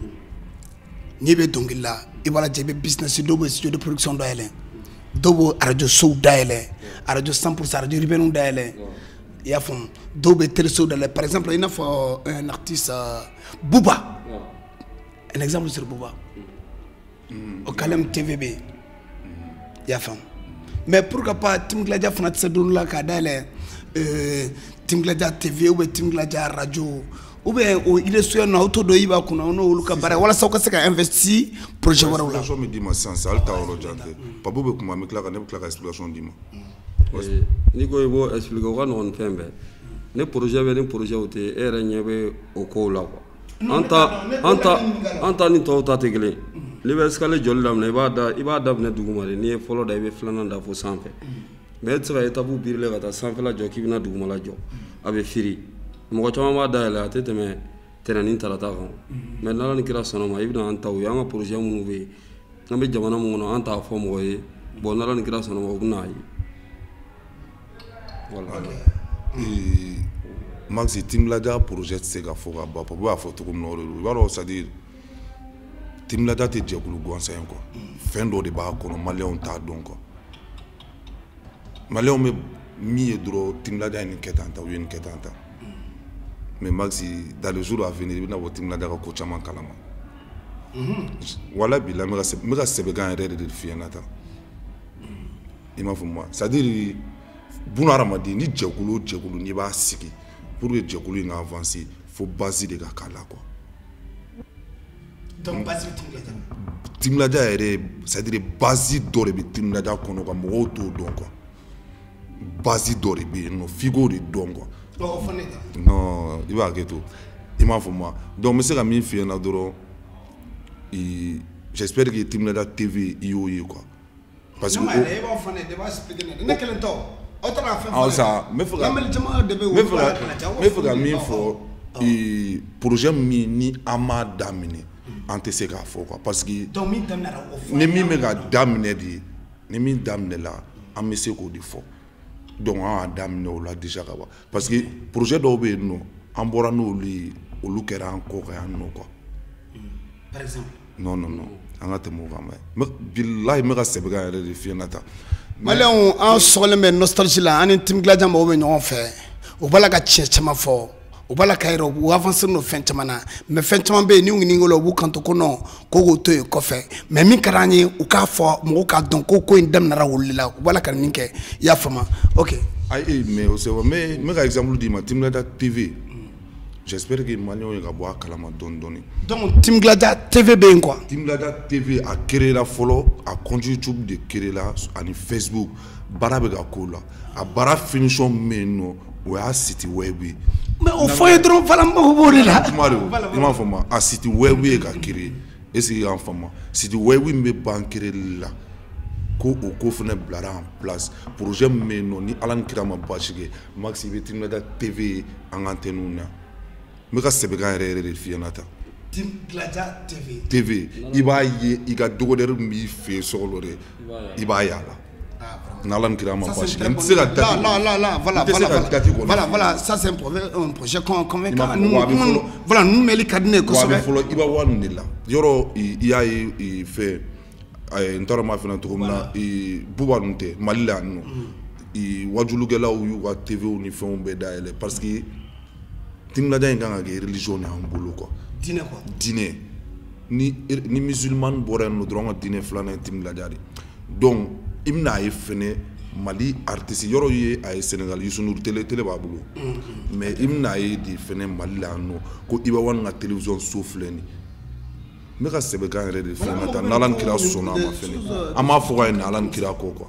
n'i bɛ dɔnkili la i b'a lajɛ i bɛ business dɔw bɛ studio de production dayɛlɛ dɔw bɛ radio sow dayɛlɛ radio 100% radio urbaine dayɛlɛ i y'a faamu dɔw bɛ télé sow dayɛlɛ par exemple i n'a fɔ un artiste Bouba un exemple sur Bouba au Kalem TVB i y'a faamu mais pourquoi pas Timglaja fana tɛ se don la k'a dayɛlɛ Timglaja TV ou bien Timglaja radio ou bien il est sur na auto do Iba kuna ono olu ka bara wala sa ka se ka investir projet wɛrɛw la explication mi di ma sisan hali ta yɔrɔ jan tɛ Papu bɛ kuma n bɛ tila ka ne bɛ tila ka explication di ma n'i ko i b'o expliquer o ka nɔgɔn ni fɛn bɛɛ ne projet bɛ ni projet o tɛ e yɛrɛ ɲɛ bɛ o kow la quoi an ta ni tɔw ta tɛ kelen n'i bɛ escalier jɔli daminɛ i b'a daminɛ duguma de n'i ye fɔlɔ da i bɛ filanan da fo sanfɛ mais e tɛ se ka étape birilen ka taa sanfɛla jɔ k'i bɛna dugumala jɔ a bɛ firi mɔgɔ caman b'a dayɛlɛ a tɛ tɛmɛ tɛnɛni tarata kan mais n'ala ni kira sɔnna ma i bɛna an taw ye an ka projet minnu bɛ yen an bɛ jamana min kɔnɔ an t'a fɔ mɔgɔ ye bon n'ala ni kira sɔnna ma u bɛna ye voilà. Maxi Timglaja projet tɛ se ka fɔ ka ban Papu y'a fɔ cogo min na o de don i b'a dɔn c'est à dire Timglaja tɛ jɛkulu gansan ye quoi fɛn dɔ de b'a kɔnɔ maliyɛnw t'a dɔn quoi maliyɛnw bɛ min ye dɔrɔn Timglaja ye nin kɛ tan ta u ye nin kɛ tan ta mais Maxi dans les jours à venir i bɛna bɔ Timglaja ka ko caman kalama wala bi la n bɛ ka sɛbɛkan yɛrɛ de f'i ɲɛna tan i m'a faamu c'est à dire buna hadamaden ni jɛkulu o jɛkulu n'i b'a sigi pour que jɛkulu in ka avancer fo base de ka k'a la quoi donc base Timglaja yɛrɛ c'est à dire base dɔ de bɛ Timglaja kɔnɔ ka mɔgɔw t'o dɔn quoi base dɔ de bɛ yen nɔ f'i k'o de dɔn quoi non i b'a hakɛ to i m'a faamu donc n bɛ se ka min f'i ɲɛna dɔrɔn j'espère que Timglaja TV i y'o ye quoi parce que n bɛ fɛ ka min fɔ projet min ni an m'a daminɛ an tɛ se k'a fɔ quoi parce que ni min bɛ ka daminɛ de ni min daminɛla an bɛ se k'o de fɔ donc an y'a daminɛ o la déjà ka ban parce que projet dɔw bɛ yen nɔ an bɔra n'olu ye olu kɛra an kɔ kan yan nɔ quoi par exemple non an ka tɛmɛ o kan mɛ bilahi n bɛ ka sɛbɛkan yɛrɛ de f'i ɲɛna tan maliyɛnw an sɔgɔlen bɛ nostalgie la an ni Timglaja mɔgɔw bɛ ɲɔgɔn fɛ u b'a la ka tiɲɛ caman fɔ u b'a la ka yɛrɛ u avancer n'o fɛn caman na mais fɛn caman bɛ yen ni ɲininka o la u b'u kanto ko non ko k'o to yen kɔfɛ mais min ka d'an ye u k'a fɔ mɔgɔw k'a dɔn ko in daminɛra olu la u b'a la ka nin kɛ i y'a faamu ok ayi mais o c'est vrai n bɛ ka exemple d'i ma Timglaja TV j'espère que Maliens ka bɔ a kalama dɔɔni dɔɔni. Donc Timglada TV bɛ yen quoi. Timglada TV a créé la fɔlɔ a compte YouTube de créé la ani Facebook baara bɛ ka k'o la a baara finition min yen nɔ o y'a site web ye. Mais o fɔ ye dɔrɔn fana mago b'o de la. Tuma de i m'a faamu a site web ye ka créé est-ce que i y'a faamu site web min bɛ ban créé la ko o ko fana bilara en place projet min bɛ yen nɔ ni Ala ni kira ma baasi kɛ Max i bɛ Timglada TV an ka antenne na. Me ka sɛbɛkan yɛrɛ de f'i ɲɛna tan. Timglada TV i b'a ye i ka dogodɛri min b'i fɛ yen sɔgɔlɔ de i b'a y'a la n'Ala ni kira ma baasi kɛ n tɛ se ka date voilà ça c'est un projet convaincant voilà nous meli ka di ne ye kosɛbɛ fɔlɔ i b'a wari nin de la yɔrɔ i y'a ye fɛn n t'a dɔn m'a f'i ɲɛna cogo min na buba ninnu tɛ Mali la yan nɔ wajulukɛlaw y'u ka TVw ni fɛnw bɛɛ dayɛlɛ parce que Timglada in kan ka kɛ religion de y'an bolo quoi. Diinɛ ni musulman bɔra yen nɔ dɔrɔn ka diinɛ filanan ye Timglada de donc i bɛna ye fɛnɛ Mali artiste yɔrɔ ye a ye Sénégal Youssou Ndour télé b'a bolo mais i bɛna ye de fɛnɛ Mali la yan nɔ ko Iba Wane ka télévision so filɛ nin n bɛ ka sɛbɛkan yɛrɛ de f'i ɲɛna tan n'Ala ni kira sɔnna a ma fɛnɛ an m'a fɔ ka ɲɛ n'Ala ni kira kɔ quoi.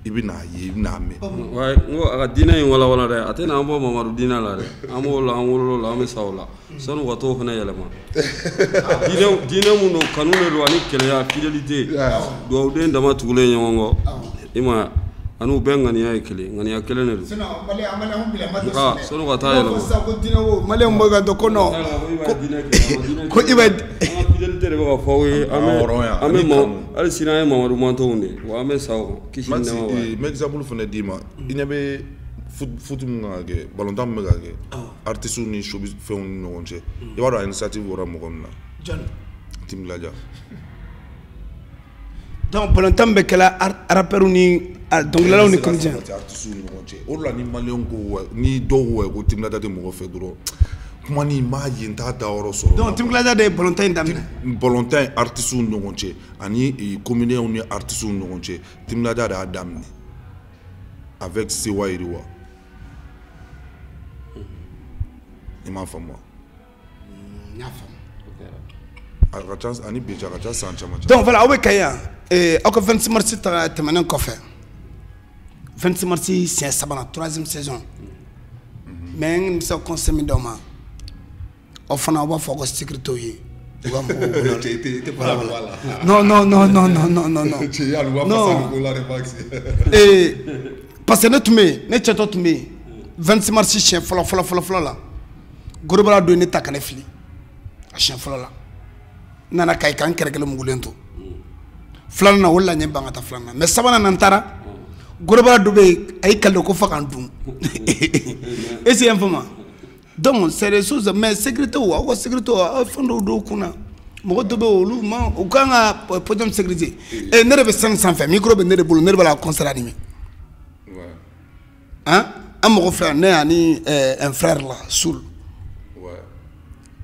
I bɛna ye i bɛna mɛn. Ouais, n ko a ka diinɛ in walawala dɛ a tɛna an bɔ Mamadu diinɛ la dɛ an b'o la an wolola la an bɛ sa o la sani u ka t'o fana yɛlɛma diinɛ mun don kanu de don ani kɛlɛya fidélité dugawuden dama tugulen ɲɔgɔn kɔ i ma ani u bɛɛ ŋaniya ye kelen ŋaniya kelen de don sani u ka taa yɛlɛma Maliyɛnw bɛ ka dɔn ko non ko i bɛ fidélité de bɛ ka fɔ aw ye an bɛ hali sini an ye Mamadu mantonw de wa an bɛ sa o kan kisi ni nɛɛma n bɛ exemple fana d'i ma i ɲɛ bɛ foot min kan ka kɛ balontan min bɛ ka kɛ artistes ni showbiz fɛnw ni ɲɔgɔn cɛ i b'a dɔn a initiative bɔra mɔgɔ min na Timglada donc balontan bɛ kɛla rappeurs ni dɔnkilidalaw ni comédiens artistes ni ɲɔgɔn cɛ o de la ni Maliens ko ni dɔw ko ko Timglada tɛ mɔgɔ fɛ dɔrɔn kuma ni m'a ye n t'a da yɔrɔ sɔrɔ donc Timglada de ye balontan in daminɛ balontan artistes ni ɲɔgɔn cɛ ani comédiens ni artistes ni ɲɔgɔn cɛ Timglada de y'a daminɛ avec Sewa Yiriwa i m'a faamu n y'a faamu a ka ca ani bi cɛ a ka ca san caman donc voilà aw bɛ Kayi yan aw ka 26 mars tɛmɛnen kɔfɛ 26 mars siɲɛ sabanan 3e saison mais n bɛ se conseil min d'aw ma aw fana aw b'a fɔ ko sécurité ye u ka mɔgɔw non parce que ne tun bɛ yen ne cɛtɔ tun bɛ yen 26 mars siɲɛ fɔlɔ la Gorobala don ne ta ka ne fili a siɲɛ fɔlɔ la n nana Kayi k'an kɛrɛkɛlen mugulen to filanan na o la n ye ban ka taa filanan mais sabanan na n taara Gorobala dɔ bɛ yen a y'i kale ko fo k'an dun est-ce que i y'a faamu donc c'est des choses mais sécurité o aw ka sécurité o aw fɛn dɔw don u kunna mɔgɔ dɔ bɛ yen olu ma u kan ka podium sécurité ne de bɛ scène sanfɛ micro bɛ ne de bolo ne de b'a la concert animé an mɔgɔ fila ne ani un frère là Soul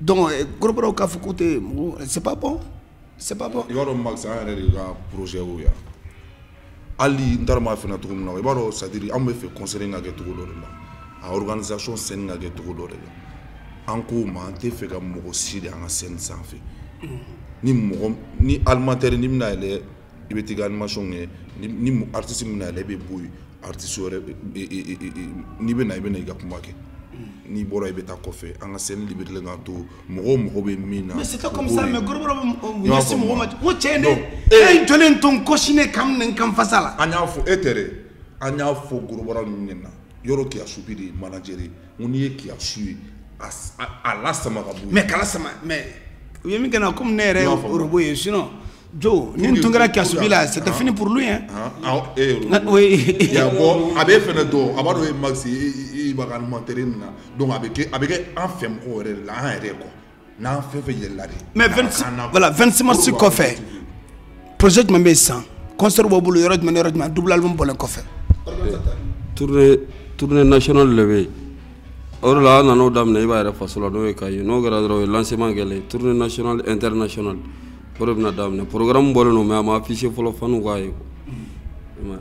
donc Gorobalaw k'a fɔ k'u tɛ mɔgɔ c'est pas bon i b'a dɔn Max an yɛrɛ de ka projet o yan hali n t'a dɔn m'a f'i ɲɛna cogo min na i b'a dɔn c'est à dire an bɛ fɛ concert in ka kɛ cogo dɔ de la a organisation scène ka kɛ cogo dɔ de la an k'o ma an tɛ fɛ ka mɔgɔ si de an ka scène sanfɛ ni animateur ni bɛna yɛlɛ i bɛ t'i ka animation kɛ ni artiste bɛna yɛlɛ i bɛ bɔ yen artiste wɛrɛ n'i bɛ na i bɛ na i ka kuma kɛ n'i bɔra i bɛ taa kɔfɛ an ka scène libéré kan to mɔgɔw mago bɛ min na. mais c'est pas comme ça mais Gorobala bɛ ɲɛsin mɔgɔ ma o cɛ ne e jɔlen to n kɔsi ne kan ne kan fasa la. an y'a fɔ e tɛ dɛ an y'a fɔ Gorobala ninnu ɲɛna yɔrɔ Kiyasu de ye manager ye n ko n'i ye Kiyasu ye a lasama ka bɔ yen. mais kala sama mais u ye min kɛ na comme ne yɛrɛ ye Orobo ye sinon Jo ni n tun kɛra Kiyasu la c'était fini pour lui hein. oui. ya bɔ a bɛ fɛnɛ dɔn a b'a dɔn e Max i b'a ka animateur nin na donc a bɛ kɛ an fɛ mɔgɔw yɛrɛ de la an yɛrɛ kɔ n'an fɛn fɛn yɛlɛla de. mais 26 mars kɔfɛ projet jumɛn bɛ yen sisan concert b'aw bolo yɔrɔ jumɛn double album bɔlen kɔfɛ. tournée nationale de bɛ yen o de la an nan'o daminɛ i b'a yɛrɛ faso la n'o ye Kayi n'o kɛra dɔrɔn o ye lancement kɛlen tournée nationale internationale o de bɛna daminɛ programme bɔlen don mais a ma affiché fɔlɔ faniw k'a ye.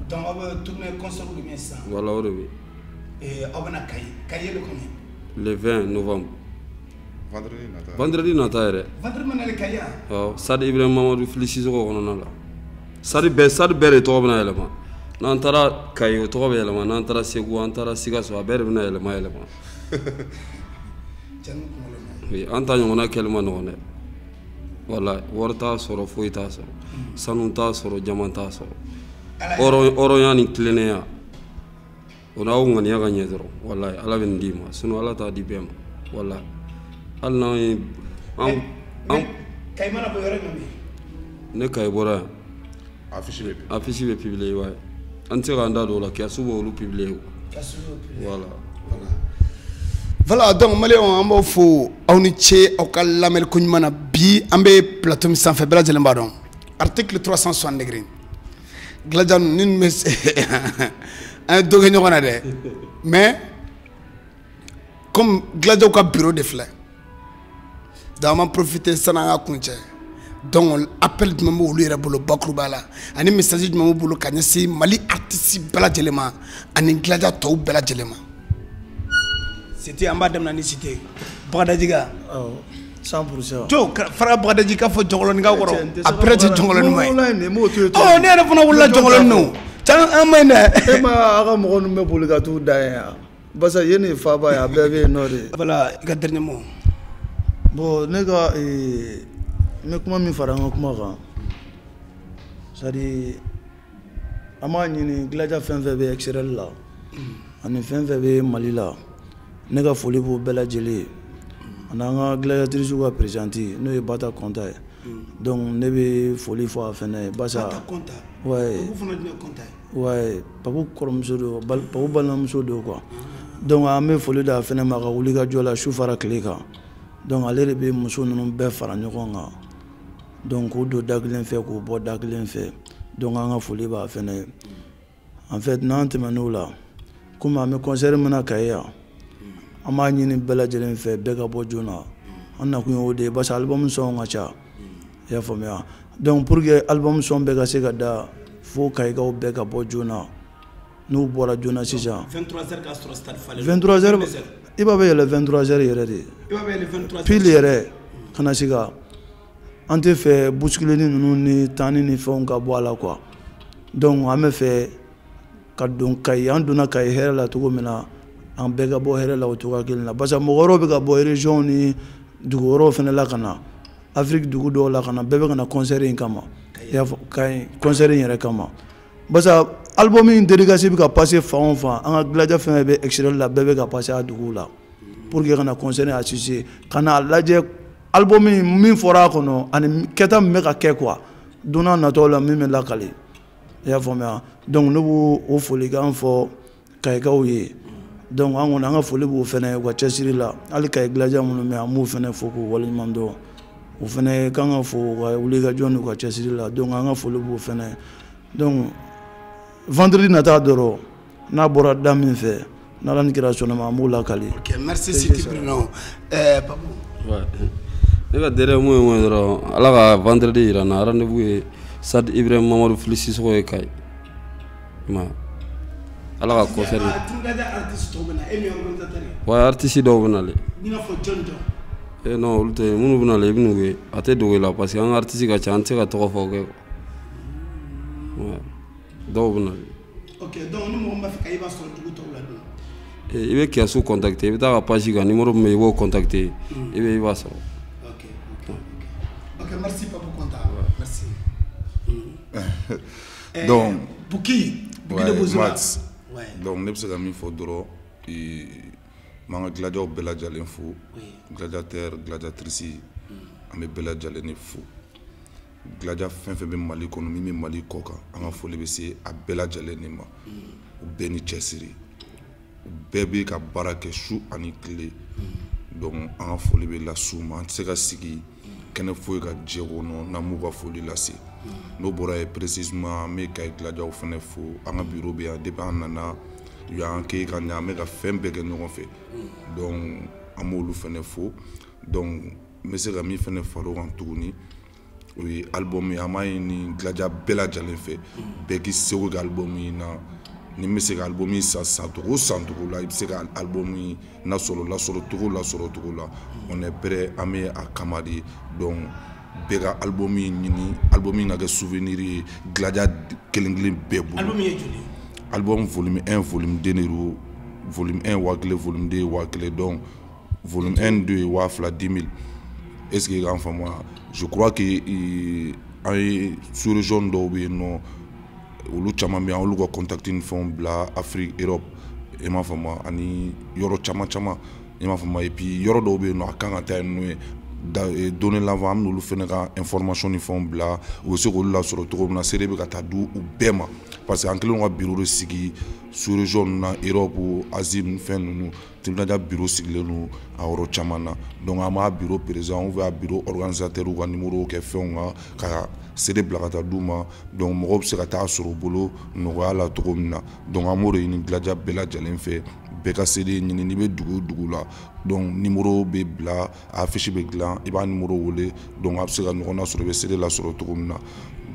donc aw bɛ tournée concert de bɛ sisan. voilà o de bɛ yen. aw bɛna Kayi de kɔni. le 20 novembre. vendredi nata yɛrɛ Sadi Ibrahim Mamadou Fili Sisoko kɔnɔna la Sadi bɛɛ de tɔgɔ bɛna yɛlɛma n'an taara Kayi o tɔgɔ bɛ yɛlɛma n'an taara Segu an taara Sikaso a bɛɛ de bɛna yɛlɛma an ta ɲɔgɔnna kɛli ma nɔgɔn dɛ wala wari t'a sɔrɔ foyi t'a sɔrɔ sanu t'a sɔrɔ jama t'a sɔrɔ hɔrɔnya ni tilennenya o n'aw ŋaniya ka ɲɛ dɔrɔn walahi ala bɛ nin d'i ma sinon ala t'a di bɛɛ ma walahi hali n'an ye Kayi mana bɔ yɔrɔ jumɛn ne Kayi bɔra yan affiche bɛ publier ouais an tɛ se k'an da don o la kɛsu b'olu publier voilà donc maliyɛnw an b'aw fo aw ni ce aw ka lamɛnni ko ɲuman na bi an bɛ plateau min sanfɛ bɛɛ lajɛlen b'a dɔn article 360 degrés Gladian ni bɛ an ye dɔ kɛ ɲɔgɔn na dɛ mais comme Gladiaw ka bureau de filɛ donc an ma profiter san'an ka kun cɛ donc appel jumɛn b'olu yɛrɛ bolo bakuruba la ani message jumɛn b'u bolo ka ɲɛsin Mali artiste bɛɛ lajɛlen ma ani Gladia tɔw bɛɛ lajɛlen ma. C'était en bas de la cité. Bagadajiga. 100%. Jo, fara Bagadaji ka fo jongolon nga woro. Après tu jongolon may. Oh, ne na fana wala jongolon no. Tan amene. E ma aga mo no me bolika tu da ya. Basa yene fa ba ya bebe no de. Voilà, ga dernier mot. Bon, nega me kuma mi fara nga kuma ga. Sadi amani ni Gladia fen vebe exerel la. Ani fen vebe Mali la. Ne ka foli b'u bɛɛ lajɛlen ye ani an ka gladiatrice ka présidente n'o ye Bata Konta ye donc ne bɛ foli fɔ a fɛnɛ ye basa ouais Papu kɔrɔmuso don Papu balimamuso don quoi donc an bɛ foli d'a fɛnɛ ma ka wuli ka jɔ la su fara tile kan donc ale de bɛ muso ninnu bɛɛ fara ɲɔgɔn kan donc k'u don da kelen fɛ k'u bɔ da kelen fɛ donc an ka foli b'a fɛnɛ ye en fait n'an tɛmɛn'o la komi an bɛ concert min na Kayi yan an b'a ɲini bɛɛ lajɛlen fɛ bɛɛ ka bɔ joona an nakun ye o de ye parce que album sɔn ka ca i y'a faamuya donc pour que album sɔn bɛɛ ka se ka da fo Kayikaw bɛɛ ka bɔ joona n'u bɔra joona sisan 23h ka sɔrɔ stade falen 23h i b'a bɛ yɛlɛ 23h yɛrɛ de pile yɛrɛ kana se ka an tɛ fɛ bousculeni ninnu ni tanni ni fɛnw ka bɔ a la quoi donc an bɛ fɛ ka don Kayi an donna Kayi hɛrɛ la cogo min na an bɛɛ ka bɔ hɛrɛ la o cogoya kelen na parce que mɔgɔ wɛrɛw bɛ ka bɔ région ni dugu wɛrɛw fɛnɛ la ka na Afrique dugu dɔw la ka na bɛɛ bɛ ka na concert in kama i y'a fɔ Kayi concert in yɛrɛ kama parce que album in dédicace bɛ ka passer fan o fan an ka Gladia fɛn bɛ extérieur la bɛɛ bɛ ka passer a duguw la pour que ka na concert in assister ka na lajɛ album in min fɔra a kɔnɔ ani kɛta min bɛ ka kɛ quoi don n'a nataw la min bɛ lakale i y'a faamuya donc ne b'o o folikan fɔ Kayikaw ye donc an kɔni an ka foli b'o fɛnɛ u ka cɛsiri la hali Kayi Gladia minnu bɛ an b'u fɛnɛ fo k'u waleɲuman dɔn o fɛnɛ kan ka fo u ka wuli ka jɔ n'u ka cɛsiri la donc an ka foli b'o fɛnɛ donc vendredi nata dɔrɔn n'a bɔra da min fɛ n'Ala ni kira sɔnna ma an b'u lakali. Ok, merci Sidi Bruno. Papu. Ouais. Ne ka dernier mot ye mun ye dɔrɔn Ala ka vendredi yira n na rendez-vous ye Sadi Ibrahim Mamadou Fili Sisoko ye Kayi Ala ka concert ouais artiste dɔw bɛ nale non olu tɛ minnu bɛ nale i bɛn'u ye a tɛ dogo i la parce que an ka artiste ka ca an tɛ se ka tɔgɔ fɔ kɛ ouais dɔw bɛ nale ok donc ni mɔgɔ min b'a fɛ ka i b'a sɔrɔ dugu tɔw la don i bɛ kɛsu contacter i bɛ taa ka page kan numéro min bɛ yen i b'o contacter i b'a sɔrɔ ok merci Papu Konta merci donc Buki de Bozula donc ne bɛ se ka min fɔ dɔrɔn m'an ka Gladiaw bɛɛ lajɛlen fo gladiateur gladiatrice an bɛ bɛɛ lajɛlen fo Gladia fɛn fɛn bɛ Mali kɔnɔ min bɛ Mali kɔ kan an ka foli bɛ se a bɛɛ lajɛlen ma u bɛɛ ni cɛsiri u bɛɛ bɛ ka baara kɛ su ani tile donc an ka foli bɛ lase u ma an tɛ se ka sigi kɛnɛ foyi ka jɛ kɔnɔ n'an m'u ka foli lase n'o bɔra ye précisément an bɛ Kayi Gladiaw fɛnɛ fo an ka bureau bɛ yan depuis an nana u y'an kɛ ka ɲɛ an bɛ ka fɛn bɛɛ kɛ ɲɔgɔn fɛ donc an b'olu fɛnɛ fo donc n bɛ se ka min fɛnɛ far'o kan tuguni o ye album ye an b'a ɲini Gladia bɛɛ lajɛlen fɛ bɛɛ k'i seko kɛ album in na ni bɛ se ka album san togo la i bɛ se ka album lasɔrɔ togo la on est prêt an bɛ a kama de donc bɛɛ ka album ɲini album ka kɛ souvenir ye Gladia kelen bɛɛ bolo. album ye joli? album volume 1 volume 2 de don volume 1 1000 volume 2 1000 donc volume 1 2 1000 10 000 est ce que y'an faamu wa je crois que an ye sous région dɔw bɛ yen nɔ olu caman bɛ yan olu ka contact ni fɛnw bila Afrique Europe i m'a faamu wa ani yɔrɔ caman i m'a faamu wa et puis yɔrɔ dɔw bɛ yen nɔ a kan ka taa yen n'o ye donner l'avant an n'olu fɛnɛ ka information ni fɛnw bila u bɛ se k'olu lasɔrɔ cogo min na seere bɛ ka taa di u bɛɛ ma parce que an kɛlen ka bureau de sigi sous région na Europe Asie ni fɛn ninnu Timinadiya bureau sigilen don a yɔrɔ caman na donc an b'a bureau président ou bien bureau organisateur ka numéro kɛ fɛnw ka seere bila ka taa d'u ma donc mɔgɔw bɛ se ka taa sɔrɔ u bolo nɔgɔya la cogo min na donc an b'o de ɲini Gladia bɛɛ lajɛlen fɛ bɛɛ ka seere ɲini n'i bɛ dugu la donc numéro bɛ bila affiche bɛ dilan i b'a numéro wele donc a bɛ se ka ɲɔgɔn lasɔrɔ i bɛ seere lasɔrɔ cogo min na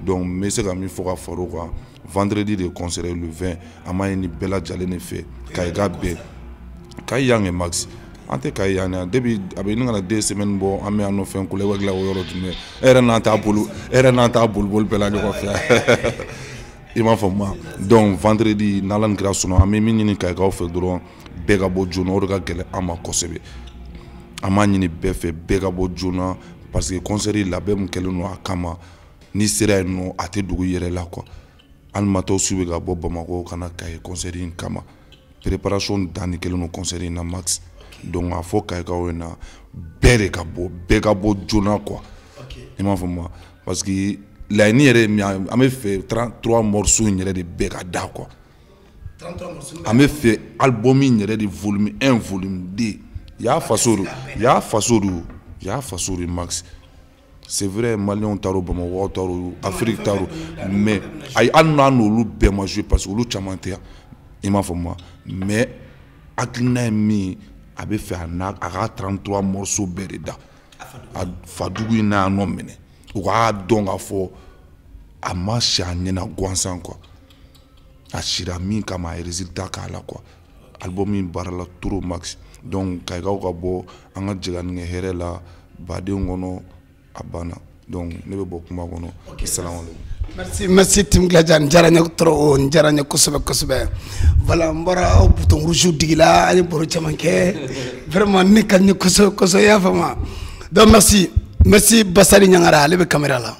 donc n bɛ se ka min fɔ ka far'o kan vendredi de concert le 20 an b'a ɲini bɛɛ lajɛlen de fɛ Kayi ka bɛɛ Kayi yan kɛ max an tɛ Kayi yan yan depuis a bɛ ɲini ka na 2 semaines bɔ an bɛ yan nɔ fɛn ko la i b'a dilan o yɔrɔ jumɛn e yɛrɛ n'an t'a boli bɛɛ la ɲɔgɔn fɛ i m'a faamu donc vendredi n'Ala ni kira sɔnna an bɛ min ɲini Kayikaw fɛ dɔrɔn bɛɛ ka bɔ joona o de ka gɛlɛn an ma kosɛbɛ an b'a ɲini bɛɛ fɛ bɛɛ ka bɔ joona parce que concert labɛn min kɛlen don a kama n'i sera yen nɔ a tɛ dugu yɛrɛ la quoi hali matɔw su bɛ ka bɔ Bamako ka na Kayi concert in kama préparation danni kɛlen don concert in na max donc a fɔ Kayikaw ɲɛna bɛɛ de ka bɔ joona quoi i m'a faamu parce que laɲini yɛrɛ min an bɛ fɛ 33 morceaux in yɛrɛ de bɛɛ ka da quoi an bɛ fɛ album in yɛrɛ de volume 1 volume 2 y'a faso de max c'est vrai Maliens taar'o Bamakɔ taar'o Afrique taar'o mais ayi hali n'an n'olu bɛɛ ma jouer parce que olu caman tɛ yan i m'a faamu mais hakilina ye min ye a bɛ fɛ a ka 33 morceaux bɛɛ de da a Fadugu in na yan nɔ minɛ u k'a dɔn k'a fɔ a ma si a ɲɛna gansan quoi a sira min kama a ye résultat k'a la quoi album in baara la trop max donc Kayikaw ka bɔ an ka jɛgɛni kɛ hɛrɛ la badenw kɔnɔ a banna donc ne bɛ bɔ kuma kɔnɔ salamaleykum. merci Tim Gladia n diyara n ye trop n diyara n ye kosɛbɛ voilà n bɔra aw bouton rouge digila an ye baro caman kɛ vraiment ne ka di n ye kosɛbɛ i y'a faamu donc merci Basari Ɲangara ale bɛ caméra la.